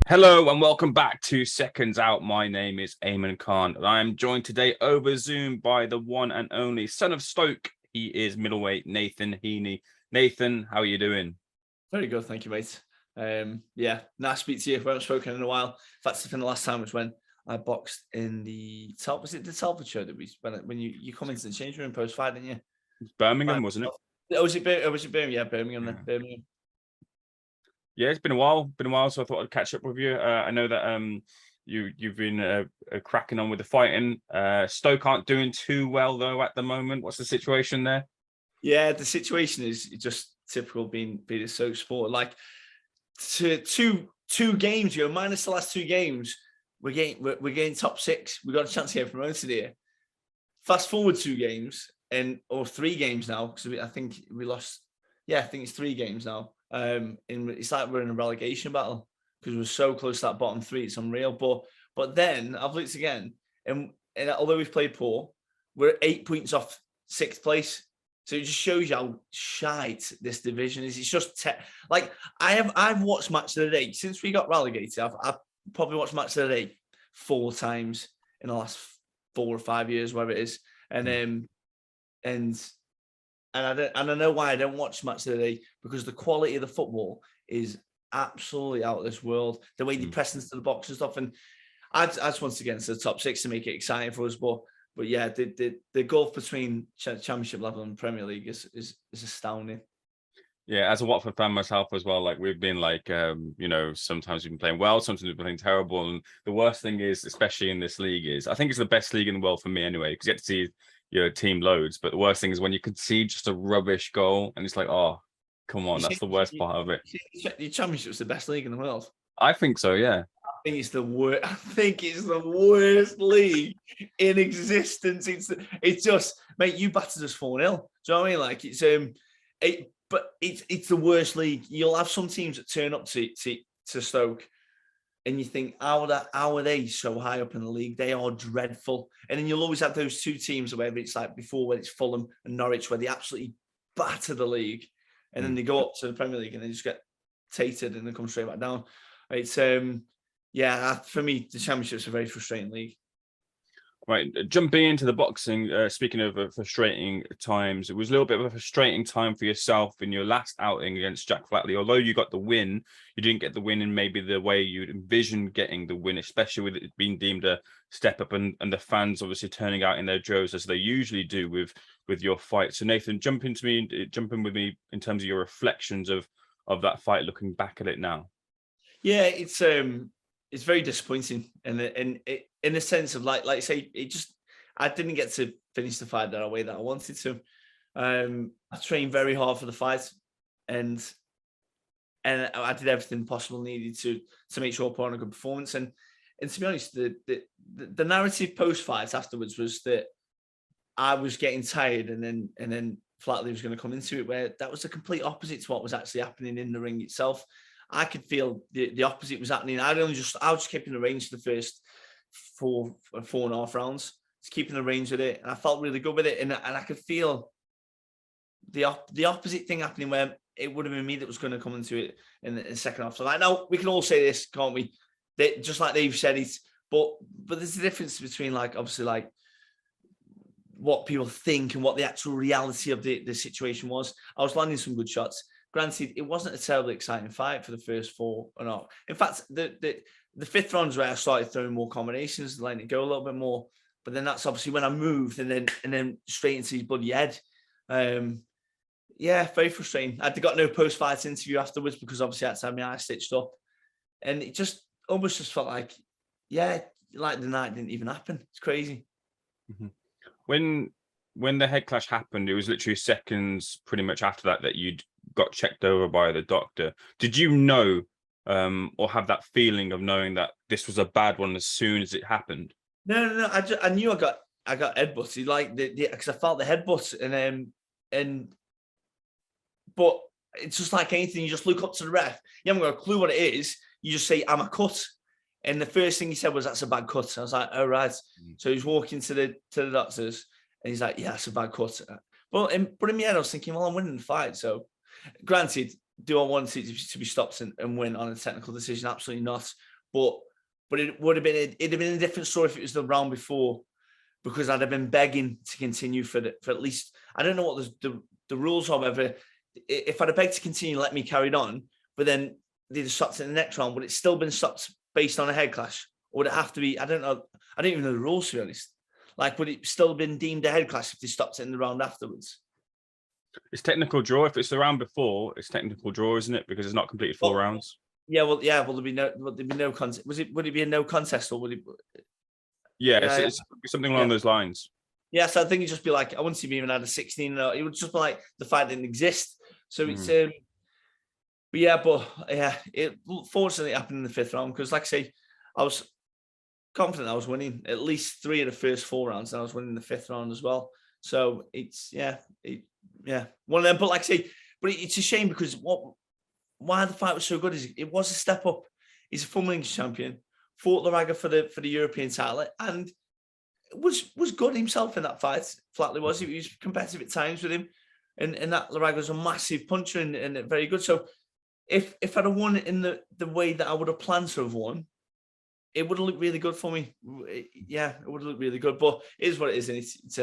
Hello and welcome back to Seconds Out. My name is Ayman Khan and I am joined today over Zoom by the one and only son of Stoke. He is middleweight Nathan Heaney. Nathan, how are you doing? Very good, thank you, mate. Yeah, nice to speak to you. We haven't spoken in a while. In fact, I think the last time was when I boxed in the was it the Telford show that we when you come into the change room post fight, didn't you? It's Birmingham, wasn't it? Oh, was it Birmingham? Yeah, Birmingham. Yeah. Then. Birmingham. Yeah, it's been a while. So I thought I'd catch up with you. I know that you've been cracking on with the fighting. Stoke aren't doing too well though at the moment. What's the situation there? Yeah, the situation is just typical being a Stoke sport. Like two games, minus the last two games, we're getting top six. We got a chance to get promoted here. Fast forward two games or three games now, because I think we lost. Yeah, I think it's three games now. It's like we're in a relegation battle because we're so close to that bottom three. It's unreal. But then I've looked again, and although we've played poor, we're 8 points off sixth place. So it just shows you how shite this division is. It's just like I've watched Match of the Day since we got relegated. I've probably watched Match of the Day 4 times in the last 4 or 5 years, whatever it is, and I know why I don't watch Match of the Day, because the quality of the football is absolutely out of this world. The way they press into the box and stuff, and I just want to get into the top six to make it exciting for us. But yeah, the gulf between Championship level and Premier League is astounding. Yeah, as a Watford fan myself as well, like we've been like, sometimes we've been playing well, sometimes we've been playing terrible. And the worst thing is, especially in this league, is I think it's the best league in the world for me anyway, because you get to see your team loads. But the worst thing is when you concede just a rubbish goal and it's like, oh, come on, that's the worst part of it. The Championship's the best league in the world. I think so, yeah. I think it's the worst. I think it's the worst league in existence. It's just, mate, you battered us 4-0. Do you know what I mean? Like but it's the worst league. You'll have some teams that turn up to Stoke, and you think, how are they so high up in the league? They are dreadful. And then you'll always have those two teams, whether it's like before, when it's Fulham and Norwich, where they absolutely batter the league, and then they go up to the Premier League and they just get tated and then come straight back down. It's for me, the Championship's a very frustrating league. Right, jumping into the boxing, speaking of frustrating times, it was a little bit of a frustrating time for yourself in your last outing against Jack Flatley. Although you got the win, you didn't get the win in maybe the way you'd envisioned getting the win, especially with it being deemed a step up and the fans obviously turning out in their droves as they usually do with your fight. So Nathan, jump in with me in terms of your reflections of that fight, looking back at it now. Yeah, it's very disappointing, and in the sense of like I say, I didn't get to finish the fight that way that I wanted to. I trained very hard for the fight, and I did everything possible needed to make sure I put on a good performance. And to be honest, the narrative post fight afterwards was that I was getting tired, and then Flatley was going to come into it, where that was the complete opposite to what was actually happening in the ring itself. I could feel the opposite was happening. I was just keeping the range for the first 4.5 rounds, just keeping the range with it, and I felt really good with it. And I could feel the opposite thing happening, where it would have been me that was going to come into it in the second half. So like, no, we can all say this, can't we? Just like they've said it, but there's a difference between like obviously like what people think and what the actual reality of the situation was. I was landing some good shots. Granted, it wasn't a terribly exciting fight for the first 4 or not. In fact, the fifth round was where I started throwing more combinations, letting it go a little bit more. But then that's obviously when I moved and then straight into his bloody head. Very frustrating. I got no post-fight interview afterwards because obviously I had to have my eyes stitched up. And it just almost just felt like, like the night didn't even happen. It's crazy. Mm-hmm. When the head clash happened, it was literally seconds pretty much after that you'd got checked over by the doctor. Did you know or have that feeling of knowing that this was a bad one as soon as it happened? No. I knew I got headbutted, like because I felt the headbutt, but it's just like anything. You just look up to the ref. You haven't got a clue what it is. You just say, "I'm a cut," and the first thing he said was, "That's a bad cut." I was like, "Oh right." So he's walking to the doctors, and he's like, "Yeah, that's a bad cut." But in my head, I was thinking, "Well, I'm winning the fight." So, granted, do I want it to be stopped and win on a technical decision? Absolutely not. but it'd have been a different story if it was the round before, because I'd have been begging to continue for at least, I don't know what the rules are, whether if I'd have begged to continue, let me carry on, but then they'd have stopped in the next round, would it still been stopped based on a head clash? Or would it have to be, I don't know, I don't even know the rules, to be honest. Like, would it still have been deemed a head clash if they stopped it in the round afterwards? It's technical draw. If it's the round before, it's technical draw, isn't it? Because it's not completed 4 rounds. Yeah, well, there'd be no contest. Would it be a no contest, or would it? Yeah, it's something along those lines. Yeah, so I think it'd just be like, I wouldn't see me even had a 16. It would just be like the fight didn't exist. So it's it fortunately happened in the 5th round, because, like I say, I was confident I was winning at least 3 of the first 4 rounds, and I was winning the 5th round as well. So it's one of them. But like I say, but it's a shame, because why the fight was so good is it was a step up. He's a former English champion, fought Laraga for the European title, and was good himself in that fight. Flatley was. He was competitive at times with him, and that Laraga was a massive puncher and very good. So if I'd have won in the way that I would have planned to have won, it would have looked really good for me. Yeah, it would have looked really good. But it is what it is, and it's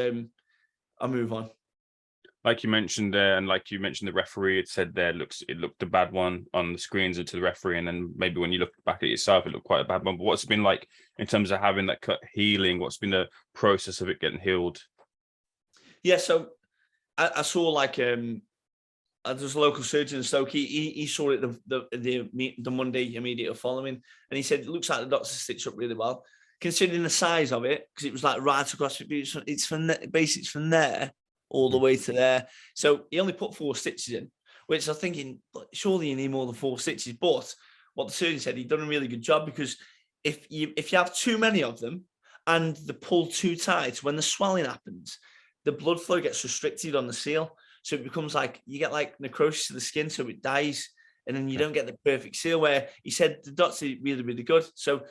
I'll move on. Like you mentioned there, and like you mentioned, the referee had said there, it looked a bad one on the screens and to the referee, and then maybe when you look back at it yourself, it looked quite a bad one. But what's it been like in terms of having that cut healing? What's been the process of it getting healed? Yeah, so I saw like there's a local surgeon in Stoke. He saw it the Monday immediately following, and he said it looks like the doctor stitched up really well, considering the size of it, because it was like right across. It's from basics from there all the way to there. So he only put 4 stitches in, which I was thinking, surely you need more than 4 stitches. But what the surgeon said, he'd done a really good job, because if you have too many of them and they pull too tight, when the swelling happens, the blood flow gets restricted on the seal. So it becomes like, you get like necrosis of the skin, so it dies, and then you don't get the perfect seal, where he said the doctor really, really good. So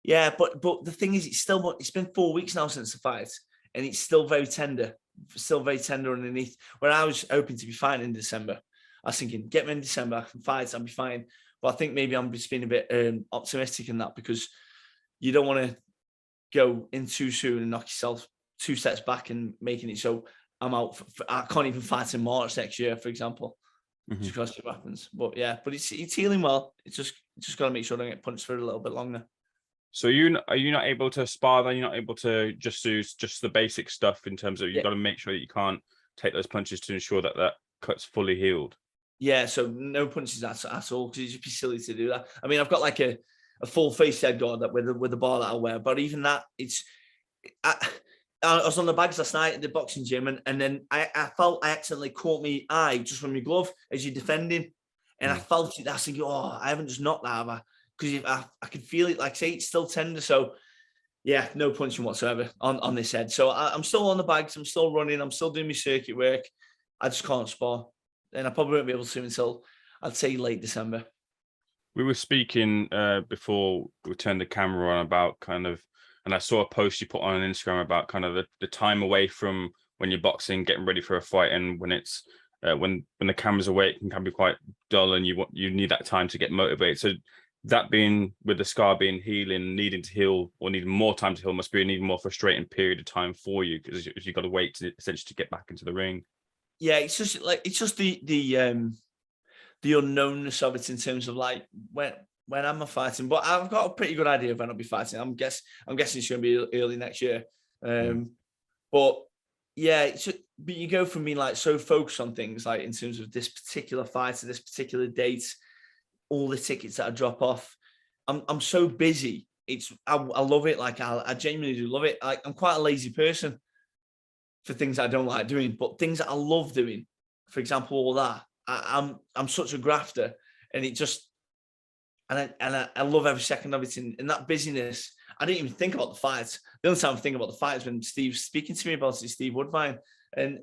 yeah, but the thing is, it's been 4 weeks now since the fight, and it's still very tender underneath, where I was hoping to be fine in December. I was thinking, get me in December, I can fight, I'll be fine. But I think maybe I'm just being a bit optimistic in that, because you don't want to go in too soon and knock yourself 2 steps back and making it so I'm out. I can't even fight in March next year, for example, just because it happens. But yeah, but it's healing well. It's just got to make sure I don't get punched for a little bit longer. So are you not able to spar? Then you're not able to just do just the basic stuff in terms of you've got to make sure that you can't take those punches to ensure that that cut's fully healed. Yeah, so no punches at all, because it'd just be silly to do that. I mean, I've got like a full face head guard that with the bar that I wear, but even that, I was on the bags last night at the boxing gym, and then I felt I accidentally caught my eye just from my glove as you're defending, and I felt it. I was thinking, oh, I haven't just knocked that, have I? Because I could feel it, like say it's still tender. So yeah, no punching whatsoever on this head. So I'm still on the bags, I'm still running, I'm still doing my circuit work. I just can't spar, and I probably won't be able to until, I'd say, late December. We were speaking before we turned the camera on about kind of, and I saw a post you put on Instagram about kind of the time away from when you're boxing, getting ready for a fight, and when it's when the camera's away, it can be quite dull, and you need that time to get motivated. So that being, with the scar being healing, needing to heal, or needing more time to heal, must be an even more frustrating period of time for you, because you've got to wait to essentially to get back into the ring. Yeah, it's just the unknownness of it in terms of like when am I fighting? But I've got a pretty good idea of when I'll be fighting. I'm guessing it's going to be early next year. But yeah, but you go from being like so focused on things like in terms of this particular fight or this particular date, all the tickets that I drop off. I'm so busy. I love it. Like I genuinely do love it. Like, I'm quite a lazy person for things I don't like doing, but things that I love doing, for example, all that. I'm such a grafter, and it just, and I love every second of it. In that busyness, I didn't even think about the fights. The only time I think about the fights when Steve's speaking to me about it, Steve Woodvine, and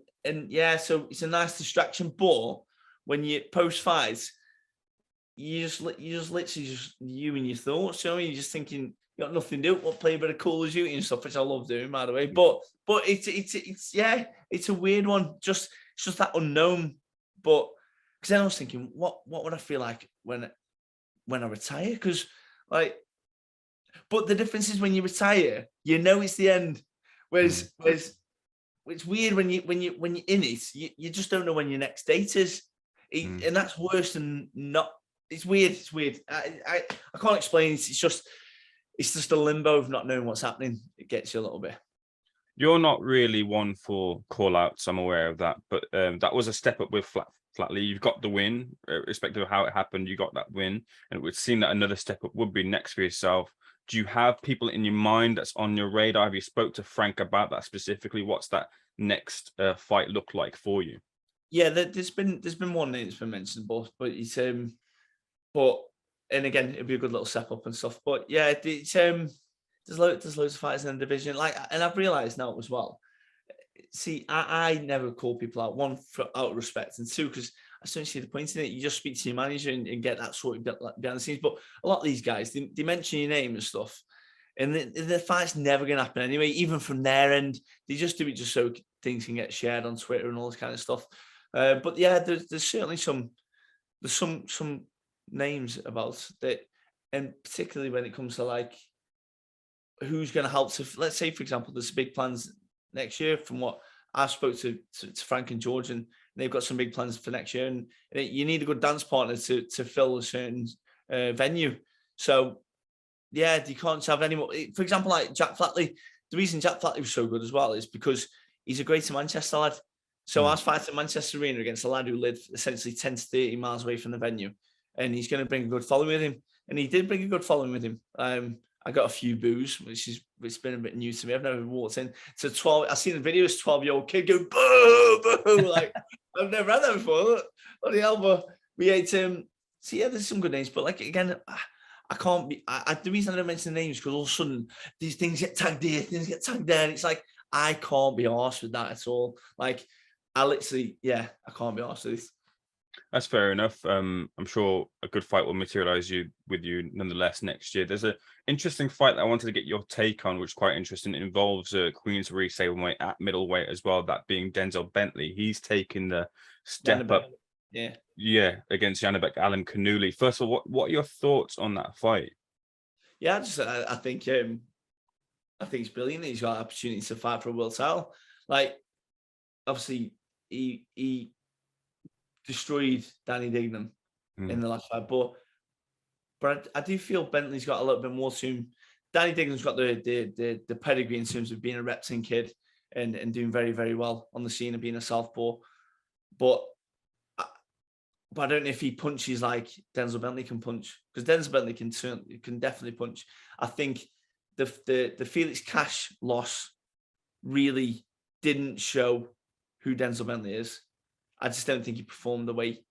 yeah, so it's a nice distraction. But when you post fights, you just literally just you and your thoughts. You know, you're just thinking you got nothing to do. What, play a bit of Call of Duty and stuff, which I love doing, by the way. But it's yeah, it's a weird one. It's just that unknown. But because then I was thinking, what would I feel like when I retire? Because like But the difference is when you retire, you know it's the end. Whereas it's weird when you're in it, you just don't know when your next date is, and that's worse than not. It's weird. It's weird. I can't explain it. It's just a limbo of not knowing what's happening. It gets you a little bit. You're not really one for call outs. I'm aware of that, but that was a step up with Flatley. You've got the win, irrespective of how it happened. You got that win, and it would seem that another step up would be next for yourself. Do you have people in your mind that's on your radar? Have you spoke to Frank about that specifically? What's that next fight look like for you? Yeah, there's been one name that's been mentioned, but it's but and again, it'd be a good little step up and stuff. But yeah, it's there's loads of fighters in the division. Like, and I've realised now as well. See, I never call people out. One, out of respect, and two, because I don't see the point in it. You just speak to your manager and get that sorted behind the scenes. But a lot of these guys, they mention your name and stuff, and the fight's never going to happen anyway. Even from their end, they just do it just so things can get shared on Twitter and all this kind of stuff. But yeah, there's certainly some names about that, and particularly when it comes to like who's going to help to, let's say, for example, there's big plans next year. From what I spoke to Frank and George, and they've got some big plans for next year, and you need a good dance partner to fill a certain venue. So yeah, you can't have any more. For example, like Jack Flatley. The reason Jack Flatley was so good as well is because he's a Greater Manchester lad. So I was fighting Manchester Arena against a lad who lived essentially 10 to 30 miles away from the venue, and he's going to bring a good following with him. And he did bring a good following with him. I got a few boos, which been a bit new to me. I've never walked in to 12. I've seen the videos, 12-year-old kid go boo, boo. Like, I've never had that before. Bloody hell, but we ate him. So yeah, there's some good names, but like, again, I can't be. The reason I don't mention the names is because all of a sudden these things get tagged here, things get tagged there. And it's like, I can't be arsed with that at all. Like, I can't be arsed with this. That's fair enough. I'm sure a good fight will materialize with you nonetheless next year. There's an interesting fight that I wanted to get your take on, which is quite interesting. It involves Queensberry Sablemweight at middleweight as well, that being Denzel-Bentley. He's taken the step up. Yeah, against Janibek-Bentley. First of all, what are your thoughts on that fight? Yeah, I think it's brilliant that he's got an opportunity to fight for a world title. Like, obviously, he destroyed Danny Dignam in the last fight, but I do feel Bentley's got a little bit more to him. Danny Dignam's got the pedigree in terms of being a Repton kid and doing very, very well on the scene and being a southpaw. But I don't know if he punches like Denzel-Bentley can punch, because Denzel-Bentley can definitely punch. I think the Felix Cash loss really didn't show who Denzel-Bentley is. I just don't think he performed the way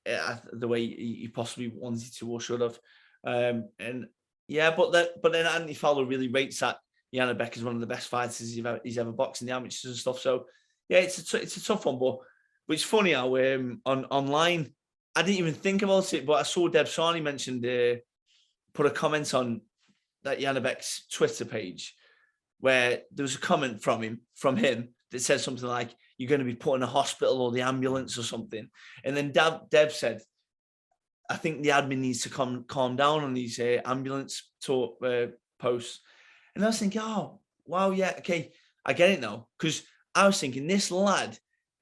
he possibly wanted to or should have. And yeah, but then Anthony Fowler really rates that Janibek is one of the best fighters he's ever boxed in the amateurs and stuff. So yeah, it's a tough one, but it's funny how online I didn't even think about it, but I saw Deb Sarney mentioned put a comment on that Janibek's Twitter page where there was a comment from him that said something like, "You're going to be put in a hospital or the ambulance or something." And then Deb said, "I think the admin needs to calm down on these ambulance talk posts." And I was thinking, oh, wow, yeah, okay, I get it now. Because I was thinking this lad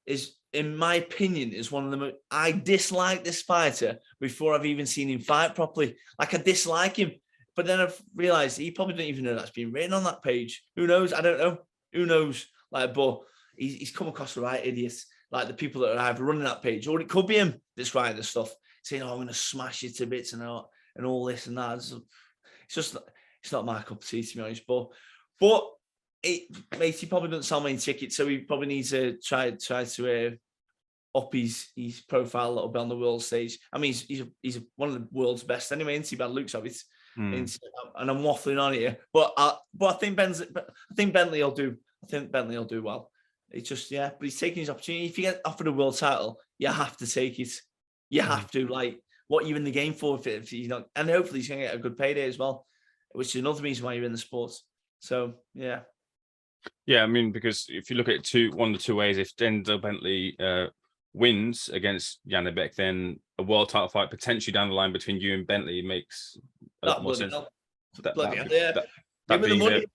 is, in my opinion, is one of the I dislike this fighter before I've even seen him fight properly. Like, I dislike him. But then I've realised he probably didn't even know that's been written on that page. Who knows? I don't know. Who knows? Like, but he's come across the right idiots, like the people that are either running that page, or it could be him that's writing the stuff, saying, "Oh, I'm going to smash you to bits and all this and that." It's not my cup of tea, to be honest. But mate, he probably doesn't sell many tickets, so he probably needs to try to up his profile a little bit on the world stage. I mean, he's one of the world's best anyway, isn't he? Bad looks of it. And I'm waffling on here, but I think Bentley will do. I think Bentley will do well. It's just, but he's taking his opportunity. If you get offered a world title, you have to take it. You have to. Like, what you're in the game for if you're not, and hopefully he's going to get a good payday as well, which is another reason why you're in the sport. So yeah. I mean, because if you look at one of the two ways, if Denzel-Bentley wins against Janibek, then a world title fight potentially down the line between you and Bentley makes a lot more sense. Bloody hell, yeah. That Give me the being money.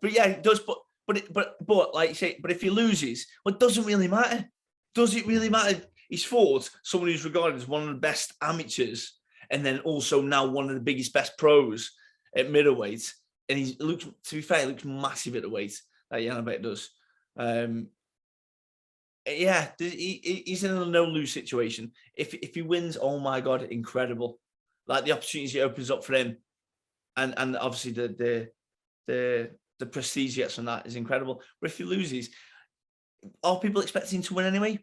But yeah, it does. But like you say, but if he loses, well, it doesn't really matter. Does it really matter? He's fought someone who's regarded as one of the best amateurs, and then also now one of the biggest, best pros at middleweight. And he looks, to be fair, he looks massive at the weight that Janibek does. Yeah, he's in a no-lose situation. If he wins, oh my God, incredible! Like the opportunities it opens up for him, and obviously the prestige he gets from that is incredible. But if he loses, are people expecting him to win anyway?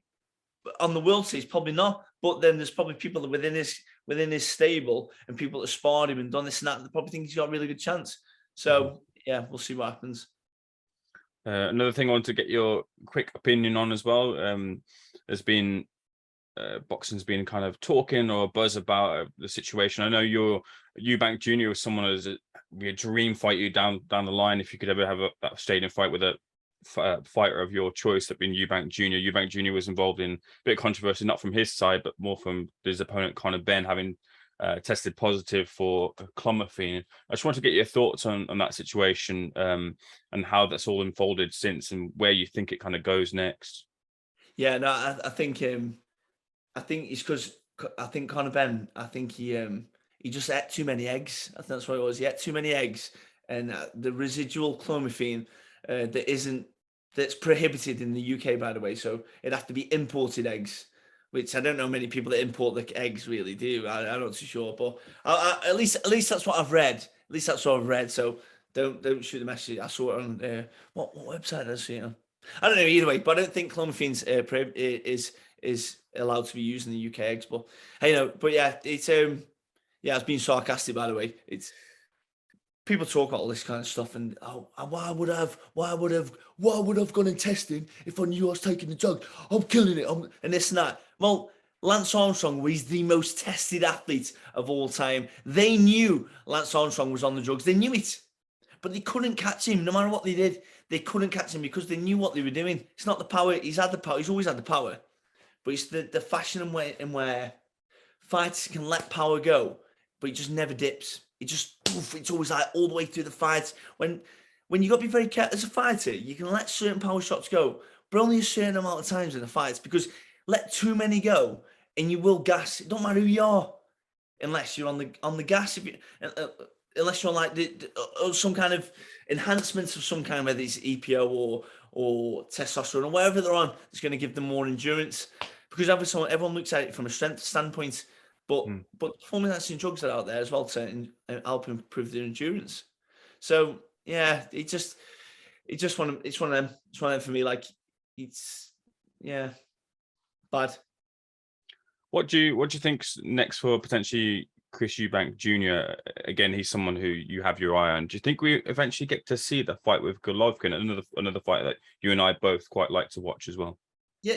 On the world stage, probably not. But then there's probably people within his stable and people that sparred him and done this and that probably think he's got a really good chance. So yeah, we'll see what happens. Another thing I want to get your quick opinion on as well. There's been boxing's been kind of talking or buzz about the situation. I know Eubank Jr. was someone who's be a dream fight you down the line if you could ever have that stadium fight with a fighter of your choice, that being Eubank Jr. Eubank Jr. was involved in a bit of controversy, not from his side, but more from his opponent Conor Benn having tested positive for CLOMIFENE. I just want to get your thoughts on that situation and how that's all unfolded since, and where you think it kind of goes next. Yeah, no, I think it's because I think Conor Benn, I think he just ate too many eggs. I think that's what it was. He ate too many eggs, and the residual CLOMIFENE that's prohibited in the UK, by the way. So it'd have to be imported eggs, which I don't know many people that import the eggs really do. I'm not too sure, but at least that's what I've read. At least that's what I've read. So don't shoot the message. I saw it on what website did I see it on? I don't know either way, but I don't think CLOMIFENE is allowed to be used in the UK eggs. But hey, but yeah, it's it's being sarcastic, by the way. It's people talk about all this kind of stuff, and why would I have gone and testing if I knew I was taking the drug? I'm killing it. And this and that. Well, Lance Armstrong was the most tested athlete of all time. They knew Lance Armstrong was on the drugs. They knew it, but they couldn't catch him. No matter what they did, they couldn't catch him because they knew what they were doing. It's not the power. He's had the power. He's always had the power, but it's the fashion and way in where fighters can let power go, but it just never dips. It just, it's always like all the way through the fight. When you got to be very careful as a fighter, you can let certain power shots go, but only a certain amount of times in the fights, because let too many go and you will gas. It don't matter who you are, unless you're on the gas. Unless you're on like some kind of enhancements of some kind, whether it's EPO or testosterone or whatever they're on, it's going to give them more endurance. Because everyone looks at it from a strength standpoint. But performance enhancing drugs are out there as well to help improve their endurance. So yeah, it's one of them for me. Like it's bad. What do you think's next for potentially Chris Eubank Jr.? Again, he's someone who you have your eye on. Do you think we eventually get to see the fight with Golovkin, another fight that you and I both quite like to watch as well? Yeah,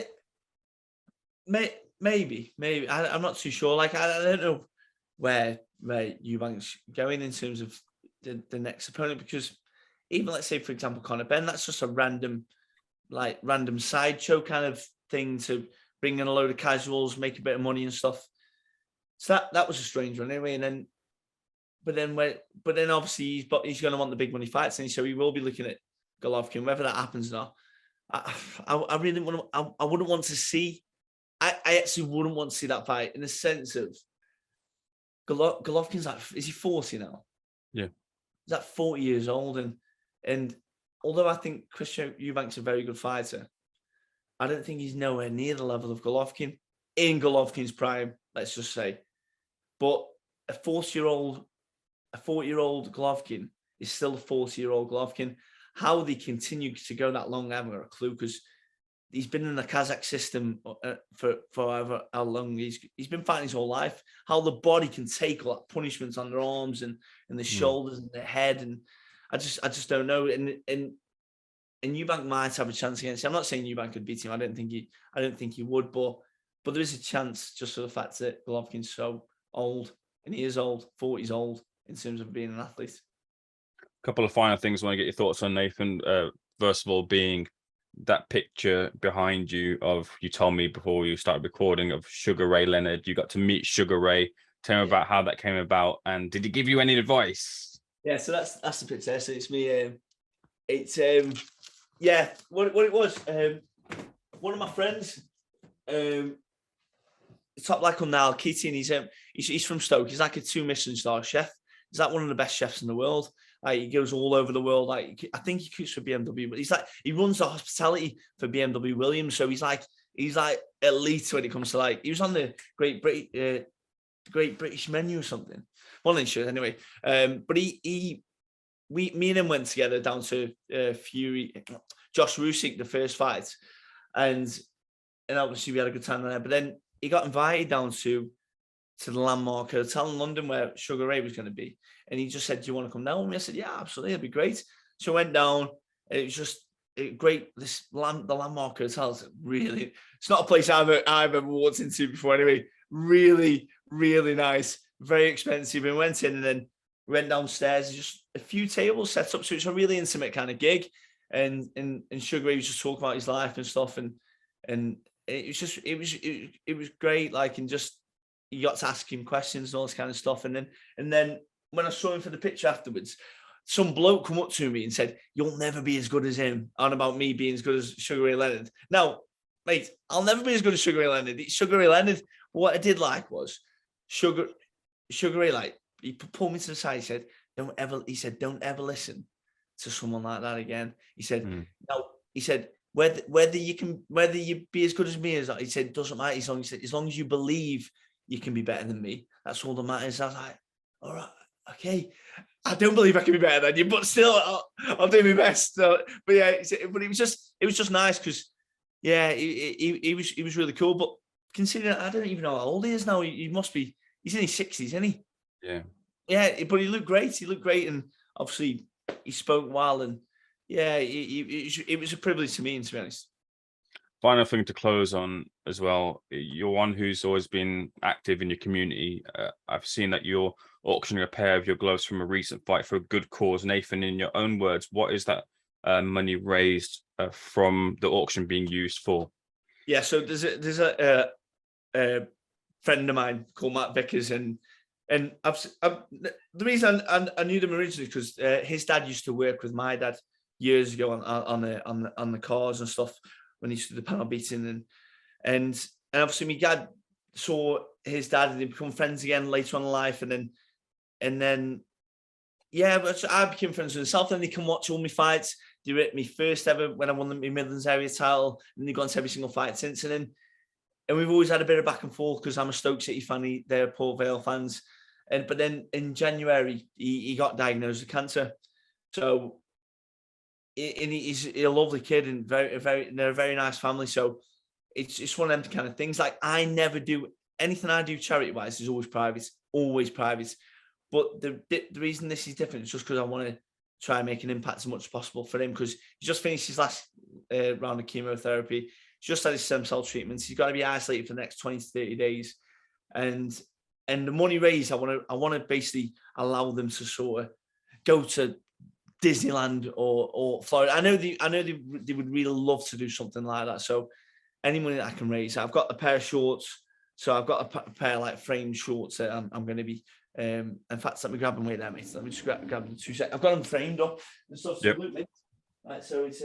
maybe. I'm not too sure. Like I don't know where Eubank's going in terms of the next opponent, because even let's say, for example, Conor Benn, that's just a random sideshow kind of thing to bring in a load of casuals, make a bit of money and stuff. So that was a strange one anyway. But then obviously he's going to want the big money fights, and so he will be looking at Golovkin, whether that happens or not. I really wouldn't want to see. I actually wouldn't want to see that fight, in the sense of Golovkin's like, is he 40 now? Yeah. He's like 40 years old. And although I think Chris Eubank's a very good fighter, I don't think he's nowhere near the level of Golovkin in Golovkin's prime, let's just say. But a 40-year-old Golovkin is still a 40-year-old Golovkin. How they continue to go that long, I haven't got a clue, because he's been in the Kazakh system for however how long he's been fighting his whole life. How the body can take all that punishment on their arms and the shoulders and the head, and I just don't know. And Eubank might have a chance against him. I'm not saying Eubank could beat him. I don't think he would, but there is a chance, just for the fact that Golovkin's so old, and he is old, 40's old in terms of being an athlete. A couple of final things I want to get your thoughts on, Nathan. First of all, being that picture behind you you told me before you started recording, of Sugar Ray Leonard. You got to meet Sugar Ray Tell me about how that came about, and did he give you any advice? Yeah, so that's the picture. So it's me. Yeah. What it was. One of my friends, top like on now, Keating. He's from Stoke. He's like a 2 Michelin star chef. He's like one of the best chefs in the world. Like, he goes all over the world. Like, I think he cooks for BMW, but he runs the hospitality for BMW Williams. So he's like elite when it comes to like, he was on the Great British Menu or something. Well, in short, anyway. But me and him went together down to Fury, Josh Rusick, the first fight, and obviously we had a good time there. But then he got invited down to the Landmark Hotel in London where Sugar Ray was going to be, and he just said, "Do you want to come down with me?" I said, "Yeah, absolutely, it'd be great." So I went down. And it was just great. The Landmark Hotel is really, it's not a place I've ever walked into before. Anyway, really, really nice. Very expensive. We went in and then went downstairs. Just a few tables set up, so it's a really intimate kind of gig. And Sugar Ray was just talking about his life and stuff, and it was great. Like, and just you got to ask him questions and all this kind of stuff. And then when I saw him for the picture afterwards, some bloke come up to me and said, "You'll never be as good as him," on about me being as good as Sugar Ray Leonard. Now, mate, I'll never be as good as Sugar Ray Leonard. It's Sugar Ray Leonard. But what I did like was Sugar Ray, like, he pulled me to the side. He said, "Don't ever listen to someone like that again." He said, "No," he said, whether you be as good as me as that," he said, "doesn't matter as long as you believe you can be better than me. That's all that matters." I was like, all right, okay. I don't believe I can be better than you, but still, I'll do my best. But yeah, but it was just nice because, yeah, he was really cool. But considering I don't even know how old he is now, he must be. He's in his 60s, isn't he? Yeah. Yeah, but he looked great. He looked great, and obviously he spoke well. And yeah, it was a privilege to meet him, to be honest. Final thing to close on as well. You're one who's always been active in your community. I've seen that you're auctioning a pair of your gloves from a recent fight for a good cause. Nathan, in your own words, what is that money raised from the auction being used for? Yeah, so there's a friend of mine called Matt Vickers, and the reason I knew them originally because his dad used to work with my dad years ago on the cars and stuff when he used to do the panel beating, and obviously my dad saw his dad and they become friends again later on in life, and then yeah, but I became friends with himself. Then they can watch all my fights. They were at my first ever when I won the Midlands area title, and they've gone to every single fight since. And we've always had a bit of back and forth because I'm a Stoke City fan, they're Port Vale fans. But then in January he got diagnosed with cancer. So he's a lovely kid and they're a very nice family. So it's one of them kind of things. Like, I never do anything I do charity wise is always private. But the reason this is different is just because I want to try and make an impact as much as possible for him, because he just finished his last round of chemotherapy. He's just had his stem cell treatments. He's got to be isolated for the next 20 to 30 days. And the money raised, I want to basically allow them to sort of go to Disneyland or Florida. I know they would really love to do something like that. So any money that I can raise, I've got a pair of shorts. So I've got a pair of like framed shorts that I'm going to be. In fact, let me grab them. Wait there, mate. Let me just grab them 2 seconds. I've got them framed up and stuff. So, yep. Right, so it's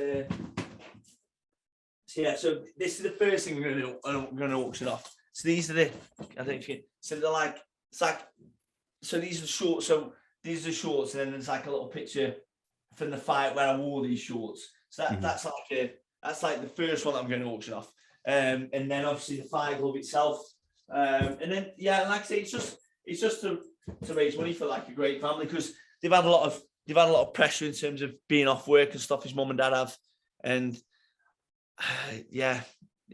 yeah. So this is the first thing we're going to auction off. So these are so they're like, it's like, so these are the shorts. So these are the shorts, and then there's like a little picture from the fight where I wore these shorts. So that's like the first one that I'm going to auction off. And then obviously the fight glove itself. And then yeah, like I say, it's just to raise money for like a great family, because they've had a lot of pressure in terms of being off work and stuff. His mum and dad have, and yeah.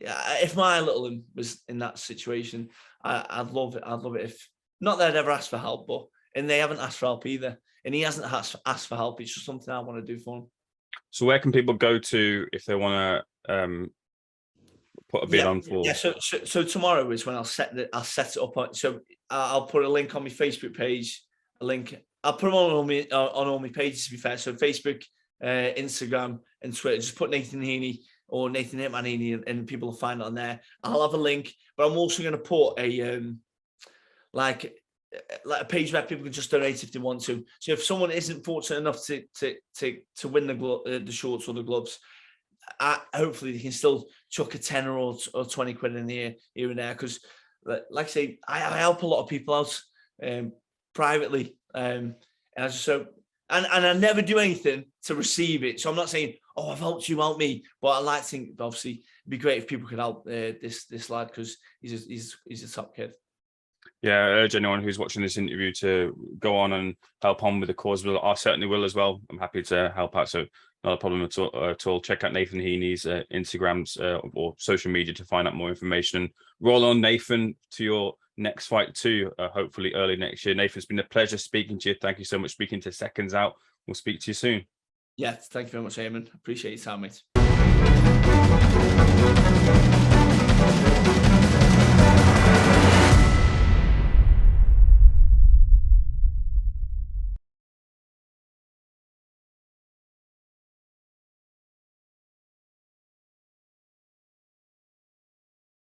If my little one was in that situation, I'd love it. I'd love it if not that I'd ever asked for help, and they haven't asked for help either, and he hasn't asked for help. It's just something I want to do for him. So where can people go to if they want to put a bid on for? Yeah. So tomorrow is when I'll set it up. So I'll put a link on my Facebook page. A link. I'll put them on all my pages, to be fair. So Facebook, Instagram, and Twitter. Just put Nathan Heaney or Nathan Heaney, and people will find it on there. I'll have a link, but I'm also going to put a like a page where people can just donate if they want to. So if someone isn't fortunate enough to win the shorts or the gloves, hopefully they can still chuck a tenner or 20 quid in the here and there. Because, like I say, I help a lot of people out privately, and I just and I never do anything to receive it. So I'm not saying, oh, I've helped you, help me, but I like to think, obviously, it'd be great if people could help this lad, because he's a top kid. Yeah, I urge anyone who's watching this interview to go on and help on with the cause. I certainly will as well. I'm happy to help out, so not a problem at all. Check out Nathan Heaney's Instagrams or social media to find out more information. And roll on, Nathan, to your next fight too, hopefully early next year. Nathan, it's been a pleasure speaking to you. Thank you so much for speaking to Seconds Out. We'll speak to you soon. Yeah, thank you very much, Ayman. Appreciate your time, mate.